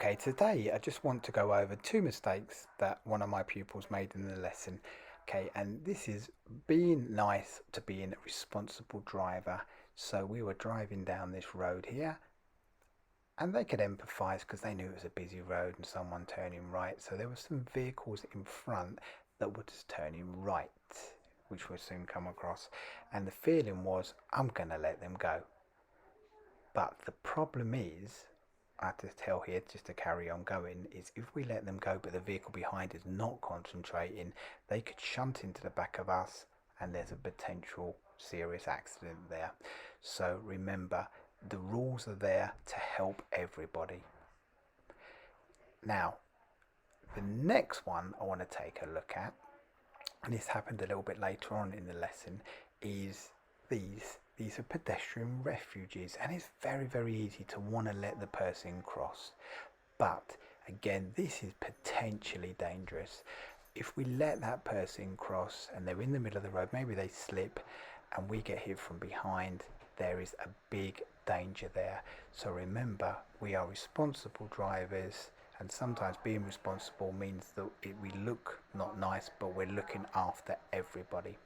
Okay, today I just want to go over two mistakes that one of my pupils made in the lesson. Okay, and this is being nice to being a responsible driver. So we were driving down this road here, and they could empathise because they knew it was a busy road and someone turning right. So there were some vehicles in front that were just turning right, which we'll soon come across. And the feeling was, I'm going to let them go. But the problem is, I have to tell here, just to carry on going, is if we let them go but the vehicle behind is not concentrating, they could shunt into the back of us and there's a potential serious accident there. So remember, the rules are there to help everybody. Now, the next one I want to take a look at, and this happened a little bit later on in the lesson, is these are pedestrian refuges, and it's very easy to want to let the person cross, but again, this is potentially dangerous. If we let that person cross and they're in the middle of the road, maybe they slip and we get hit from behind, there is a big danger there. So remember, we are responsible drivers, and sometimes being responsible means that we look not nice, but we're looking after everybody.